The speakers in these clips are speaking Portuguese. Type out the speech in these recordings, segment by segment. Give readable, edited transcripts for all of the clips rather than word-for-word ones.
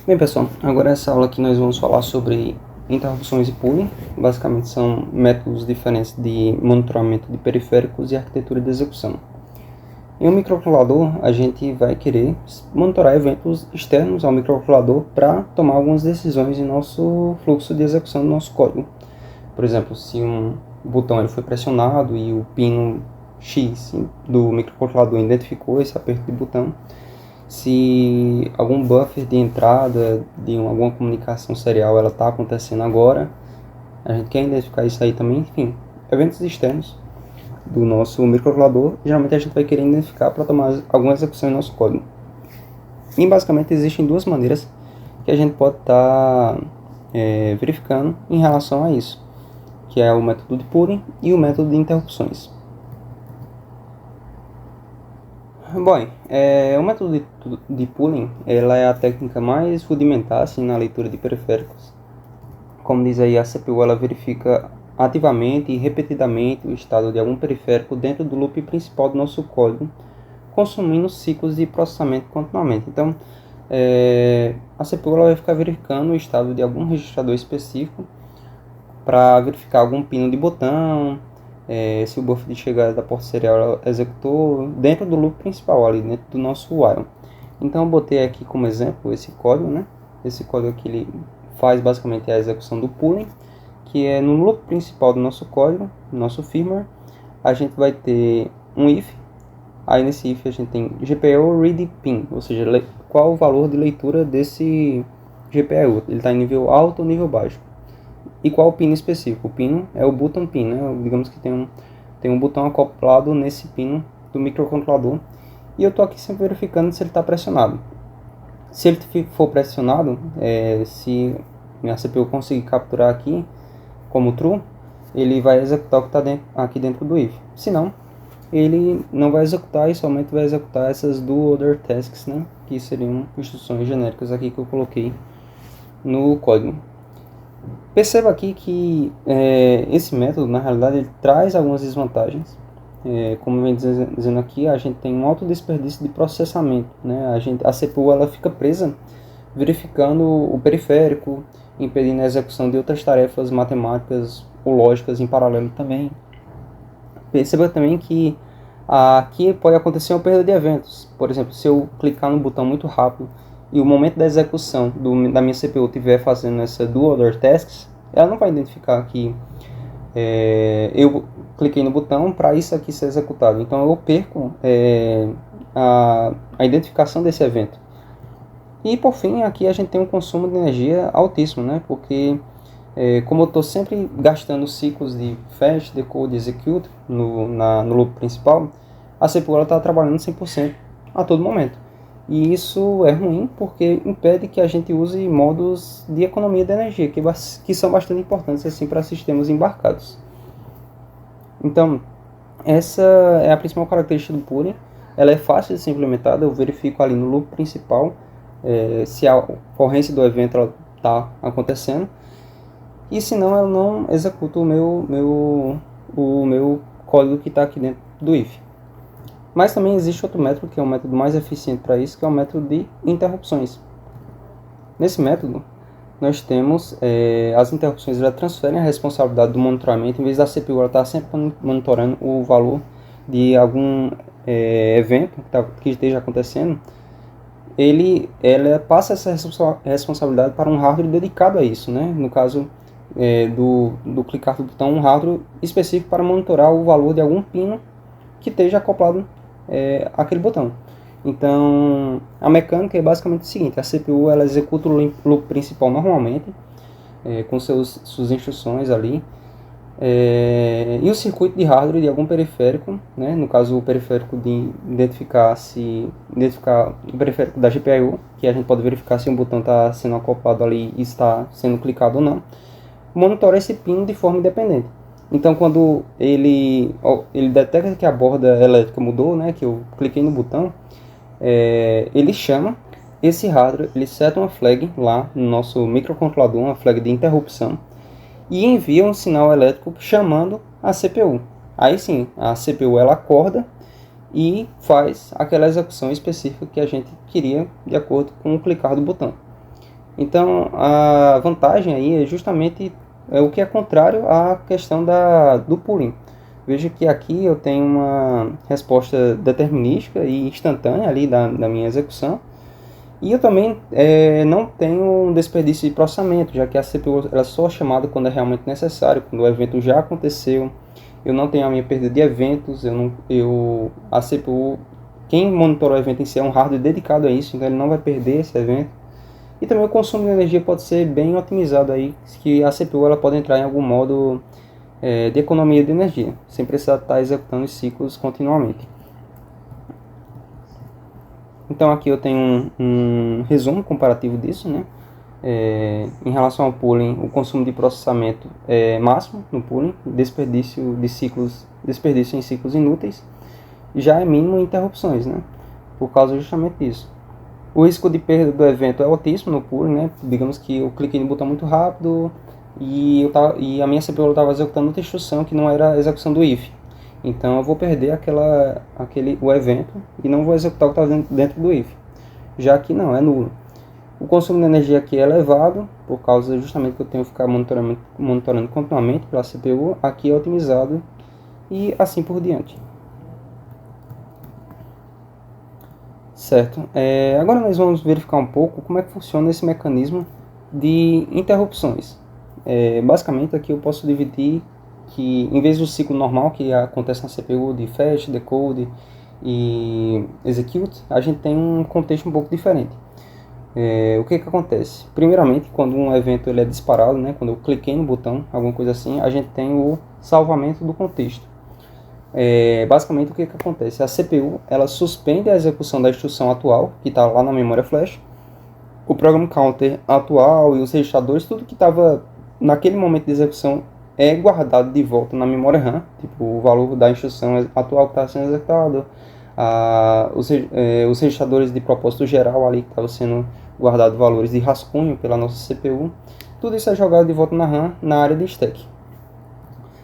Bem, pessoal, agora nessa aula aqui nós vamos falar sobre interrupções e pooling. Basicamente são métodos diferentes de monitoramento de periféricos e arquitetura de execução. Em um microcontrolador, a gente vai querer monitorar eventos externos ao microcontrolador para tomar algumas decisões em nosso fluxo de execução do nosso código. Por exemplo, se um botão ele foi pressionado e o pino X do microcontrolador identificou esse aperto de botão, se algum buffer de entrada de alguma comunicação serial ela está acontecendo agora, a gente quer identificar isso aí também. Enfim, eventos externos do nosso microcontrolador, geralmente a gente vai querer identificar para tomar alguma execução em nosso código. E basicamente existem duas maneiras que a gente pode estar verificando em relação a isso, que é o método de pooling e o método de interrupções. Bom, o método de pooling ela é a técnica mais rudimentar assim, na leitura de periféricos. Como diz aí, a CPU ela verifica ativamente e repetidamente o estado de algum periférico dentro do loop principal do nosso código, consumindo ciclos de processamento continuamente. Então, a CPU ela vai ficar verificando o estado de algum registrador específico para verificar algum pino de botão, se o buffer de chegada da porta serial executou dentro do loop principal, ali dentro do nosso while. Então eu botei aqui como exemplo esse código, né? Esse código aqui ele faz basicamente a execução do pooling, que é no loop principal do nosso código, nosso firmware. A gente vai ter um if, aí nesse if a gente tem GPIO read pin, ou seja, qual o valor de leitura desse GPIO, ele está em nível alto ou nível baixo. E qual o pino específico? O pino é o button pin, né? Digamos que tem um botão acoplado nesse pino do microcontrolador. E eu estou aqui sempre verificando se ele está pressionado. Se ele for pressionado, se minha CPU conseguir capturar aqui como true, ele vai executar o que está aqui dentro do if. Se não, ele não vai executar e somente vai executar essas do other tasks, né? Que seriam instruções genéricas aqui que eu coloquei no código. Perceba aqui que esse método, na realidade, ele traz algumas desvantagens. Como vem dizendo aqui, a gente tem um alto desperdício de processamento, né? A CPU ela fica presa verificando o periférico, impedindo a execução de outras tarefas matemáticas ou lógicas em paralelo também. Perceba também que aqui pode acontecer uma perda de eventos. Por exemplo, se eu clicar no botão muito rápido e o momento da execução da minha CPU estiver fazendo essa do other tasks, ela não vai identificar que eu cliquei no botão para isso aqui ser executado. Então eu perco a identificação desse evento. E por fim, aqui a gente tem um consumo de energia altíssimo, né? Porque como eu estou sempre gastando ciclos de fetch, decode e execute no loop principal, a CPU está trabalhando 100% a todo momento. E isso é ruim porque impede que a gente use modos de economia de energia, que são bastante importantes assim, para sistemas embarcados. Então, essa é a principal característica do pooling. Ela é fácil de ser implementada, eu verifico ali no loop principal se a ocorrência do evento está acontecendo. E se não, eu não executo o meu código que está aqui dentro do if. Mas também existe outro método, que é o método mais eficiente para isso, que é o método de interrupções. Nesse método, nós temos as interrupções, elas transferem a responsabilidade do monitoramento, em vez da CPU estar sempre monitorando o valor de algum evento que esteja acontecendo, ela passa essa responsabilidade para um hardware dedicado a isso, né? No caso do clicar do botão, um hardware específico para monitorar o valor de algum pino que esteja acoplado aquele botão. Então a mecânica é basicamente o seguinte: a CPU ela executa o loop principal normalmente com suas instruções ali, e o circuito de hardware de algum periférico, né? No caso o periférico de identificar o periférico da GPIO, que a gente pode verificar se um botão está sendo acoplado ali e está sendo clicado ou não, monitora esse pino de forma independente. Então quando ele detecta que a borda elétrica mudou, né, que eu cliquei no botão, ele chama esse hardware, ele seta uma flag lá no nosso microcontrolador, uma flag de interrupção, e envia um sinal elétrico chamando a CPU. Aí sim, a CPU ela acorda e faz aquela execução específica que a gente queria de acordo com o clicar do botão. Então, a vantagem aí é justamente o que é contrário à questão do pooling. Veja que aqui eu tenho uma resposta determinística e instantânea ali da minha execução. E eu também não tenho um desperdício de processamento, já que a CPU ela é só chamada quando é realmente necessário, quando o evento já aconteceu. Eu não tenho a minha perda de eventos, a CPU, quem monitora o evento em si é um hardware dedicado a isso, então ele não vai perder esse evento. E também o consumo de energia pode ser bem otimizado aí, que a CPU ela pode entrar em algum modo de economia de energia, sem precisar estar executando os ciclos continuamente. Então aqui eu tenho um resumo comparativo disso, né? Em relação ao pooling, o consumo de processamento é máximo no pooling, desperdício em ciclos inúteis, já é mínimo em interrupções, né? Por causa justamente disso. O risco de perda do evento é altíssimo no pooling, né? Digamos que eu cliquei no botão muito rápido e a minha CPU estava executando outra instrução que não era a execução do if. Então eu vou perder o evento e não vou executar o que está dentro do if. Já aqui não, é nulo. O consumo de energia aqui é elevado, por causa justamente que eu tenho que ficar monitorando continuamente pela CPU. Aqui é otimizado e assim por diante. Certo, agora nós vamos verificar um pouco como é que funciona esse mecanismo de interrupções. Basicamente aqui eu posso dividir que em vez do ciclo normal que acontece na CPU de fetch, decode e execute, a gente tem um contexto um pouco diferente. O que acontece? Primeiramente, quando um evento ele é disparado, né, quando eu cliquei no botão, alguma coisa assim, a gente tem o salvamento do contexto. Basicamente o que acontece? A CPU ela suspende a execução da instrução atual, que está lá na memória flash, o program counter atual e os registradores, tudo que estava naquele momento de execução é guardado de volta na memória RAM, tipo o valor da instrução atual que está sendo executado, os registradores de propósito geral ali que estavam sendo guardados valores de rascunho pela nossa CPU, tudo isso é jogado de volta na RAM na área de stack.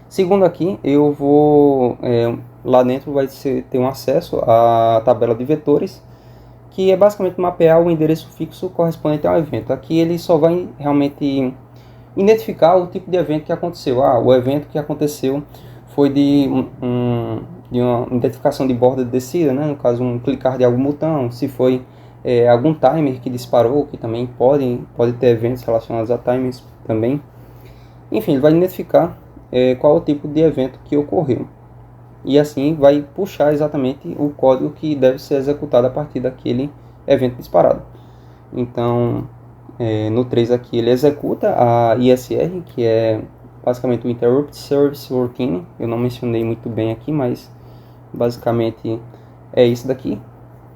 Segundo aqui, eu vou lá dentro vai ter um acesso à tabela de vetores, que é basicamente mapear o endereço fixo correspondente ao evento. Aqui ele só vai realmente identificar o tipo de evento que aconteceu. O evento que aconteceu foi de uma identificação de borda de descida, né? No caso, um clicar de algum botão, se foi algum timer que disparou, que também pode ter eventos relacionados a timers também. Enfim, ele vai identificar qual é o tipo de evento que ocorreu. E assim vai puxar exatamente o código que deve ser executado a partir daquele evento disparado. Então, no 3 aqui ele executa a ISR, que é basicamente o Interrupt Service Routine. Eu não mencionei muito bem aqui, mas basicamente é isso daqui,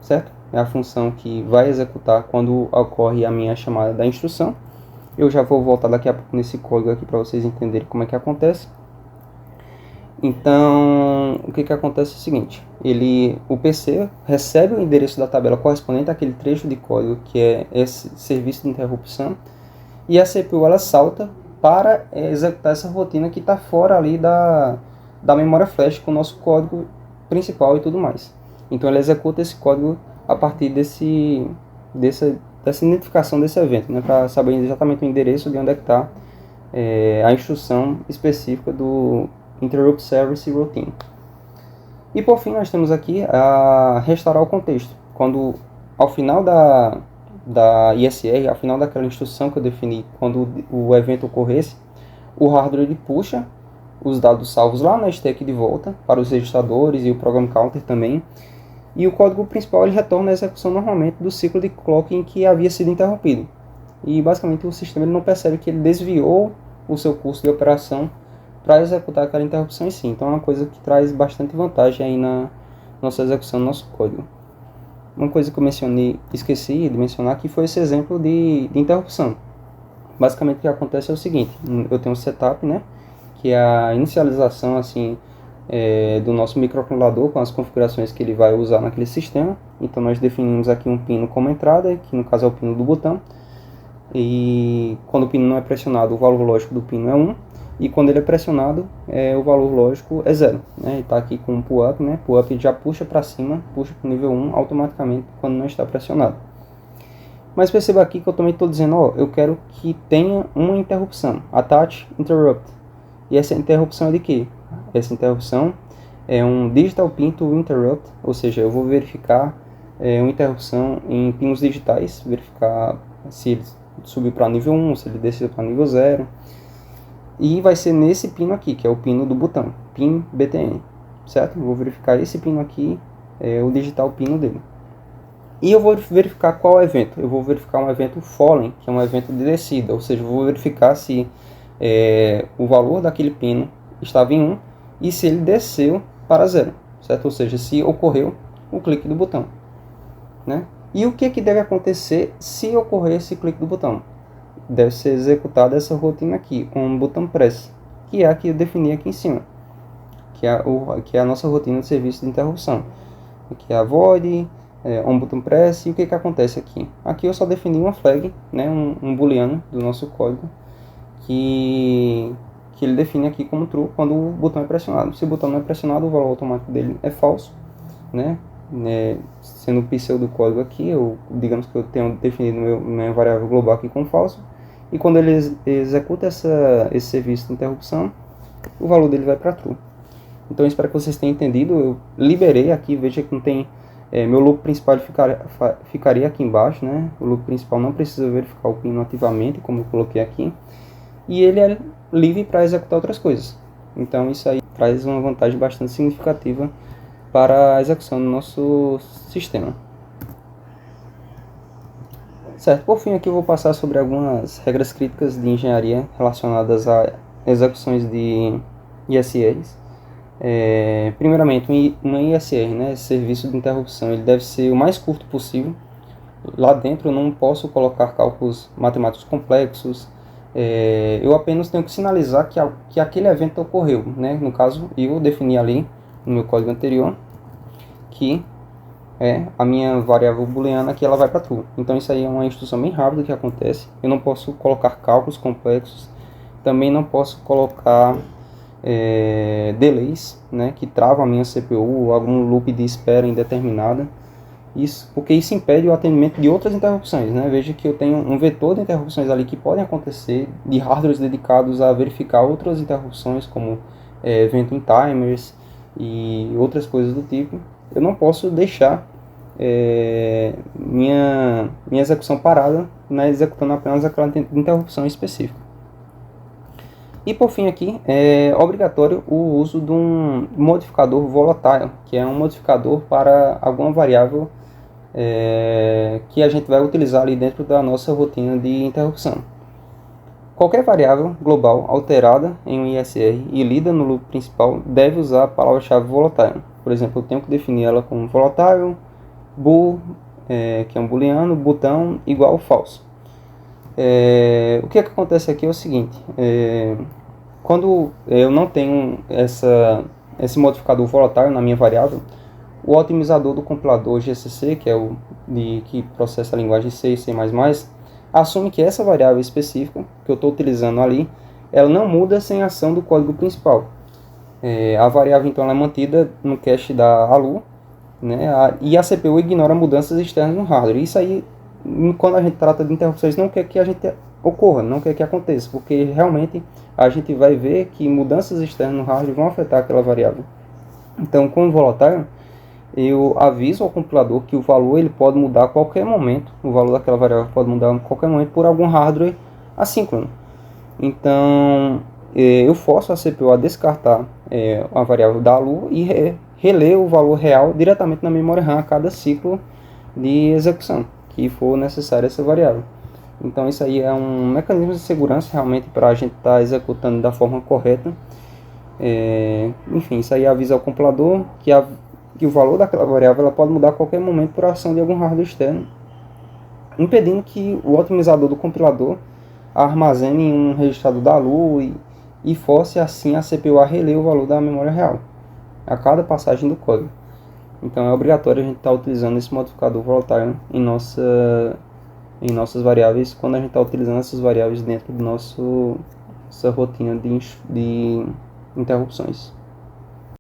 certo? É a função que vai executar quando ocorre a minha chamada da instrução. Eu já vou voltar daqui a pouco nesse código aqui para vocês entenderem como é que acontece. Então, o que acontece é o seguinte, o PC recebe o endereço da tabela correspondente àquele trecho de código que é esse serviço de interrupção, e a CPU ela salta para executar essa rotina que está fora ali da memória flash com o nosso código principal e tudo mais. Então ela executa esse código a partir dessa identificação desse evento, né, para saber exatamente o endereço de onde é que está a instrução específica do Interrupt Service Routine. E por fim nós temos aqui a restaurar o contexto. Quando ao final da ISR, ao final daquela instrução que eu defini, quando o evento ocorresse, o hardware ele puxa os dados salvos lá na stack de volta para os registradores e o program counter também. E o código principal ele retorna a execução normalmente do ciclo de clock em que havia sido interrompido. E basicamente o sistema ele não percebe que ele desviou o seu curso de operação para executar aquela interrupção em si. Então é uma coisa que traz bastante vantagem aí na nossa execução do nosso código. Uma coisa que eu esqueci de mencionar aqui foi esse exemplo de interrupção. Basicamente o que acontece é o seguinte, eu tenho um setup, né, que é a inicialização assim, do nosso microcontrolador com as configurações que ele vai usar naquele sistema. Então nós definimos aqui um pino como entrada, que no caso é o pino do botão. E quando o pino não é pressionado, o valor lógico do pino é 1. E quando ele é pressionado, o valor lógico é 0. Né? Ele está aqui com um pull-up, né? Pull-up já puxa para cima, puxa para o nível 1 automaticamente quando não está pressionado. Mas perceba aqui que eu também estou dizendo, ó, eu quero que tenha uma interrupção, attach interrupt. E essa interrupção é de quê? Essa interrupção é um digital pin to interrupt, ou seja, eu vou verificar uma interrupção em pinos digitais, verificar se ele subiu para nível 1, se ele desceu para nível 0. E vai ser nesse pino aqui, que é o pino do botão, pin BTN, certo? Eu vou verificar esse pino aqui, o digital pino dele. E eu vou verificar qual evento. Eu vou verificar um evento falling, que é um evento de descida, ou seja, eu vou verificar se o valor daquele pino estava em 1 e se ele desceu para 0, certo? Ou seja, se ocorreu o clique do botão, né? E o que deve acontecer se ocorrer esse clique do botão? Deve ser executada essa rotina aqui, um botão press, que é a que eu defini aqui em cima, que é a nossa rotina de serviço de interrupção. Aqui é a void, on button press, e o que acontece aqui? Aqui eu só defini uma flag, né, um booleano do nosso código, que ele define aqui como true quando o botão é pressionado. Se o botão não é pressionado, o valor automático dele é falso, né? Sendo o pixel do código aqui, digamos que eu tenho definido minha variável global aqui como falso, e quando ele executa esse serviço de interrupção, o valor dele vai para true. Então eu espero que vocês tenham entendido. Eu liberei aqui, veja que não tem meu loop principal ficaria aqui embaixo, né? O loop principal não precisa verificar o pino ativamente, como eu coloquei aqui, e ele é livre para executar outras coisas. Então isso aí traz uma vantagem bastante significativa para a execução do nosso sistema. Certo, por fim aqui eu vou passar sobre algumas regras críticas de engenharia relacionadas a execuções de ISRs. Primeiramente, no ISR, né, serviço de interrupção, ele deve ser o mais curto possível. Lá dentro eu não posso colocar cálculos matemáticos complexos, eu apenas tenho que sinalizar que aquele evento ocorreu, né? No caso, eu defini ali no meu código anterior que a minha variável booleana que ela vai para true. Então isso aí é uma instrução bem rápida que acontece. Eu não posso colocar cálculos complexos, também não posso colocar delays, né, que travam a minha CPU, ou algum loop de espera indeterminada. Isso, porque isso impede o atendimento de outras interrupções, né? Veja que eu tenho um vetor de interrupções ali que podem acontecer, de hardwares dedicados a verificar outras interrupções, como event in timers e outras coisas do tipo. Eu não posso deixar minha execução parada, né, executando apenas aquela interrupção específica. E por fim aqui, é obrigatório o uso de um modificador volatile, que é um modificador para alguma variável que a gente vai utilizar ali dentro da nossa rotina de interrupção. Qualquer variável global alterada em um ISR e lida no loop principal deve usar a palavra-chave volatile. Por exemplo, eu tenho que definir ela como volatile, bool, que é um booleano, botão igual falso. O que acontece aqui é o seguinte, quando eu não tenho esse modificador volatile na minha variável, o otimizador do compilador GCC, que é que processa a linguagem C e C++, assume que essa variável específica que eu estou utilizando ali, ela não muda sem a ação do código principal. A variável então ela é mantida no cache da ALU, né, e a CPU ignora mudanças externas no hardware. Isso aí, quando a gente trata de interrupções, não quer que a gente ocorra, não quer que aconteça, porque realmente a gente vai ver que mudanças externas no hardware vão afetar aquela variável. Então, com o volatile, eu aviso ao compilador que o valor ele pode mudar a qualquer momento, o valor daquela variável pode mudar a qualquer momento por algum hardware assíncrono. Então, eu forço a CPU a descartar a variável da ALU e reler o valor real diretamente na memória RAM a cada ciclo de execução que for necessário essa variável. Então isso aí é um mecanismo de segurança realmente para a gente estar executando da forma correta. Enfim, isso aí avisa ao compilador que o valor daquela variável ela pode mudar a qualquer momento por ação de algum hardware externo, impedindo que o otimizador do compilador armazene em um registrador da ALU e force assim a CPU a reler o valor da memória real a cada passagem do código. Então é obrigatório a gente estar utilizando esse modificador volatile em nossas variáveis, quando a gente está utilizando essas variáveis dentro do nossa rotina de interrupções.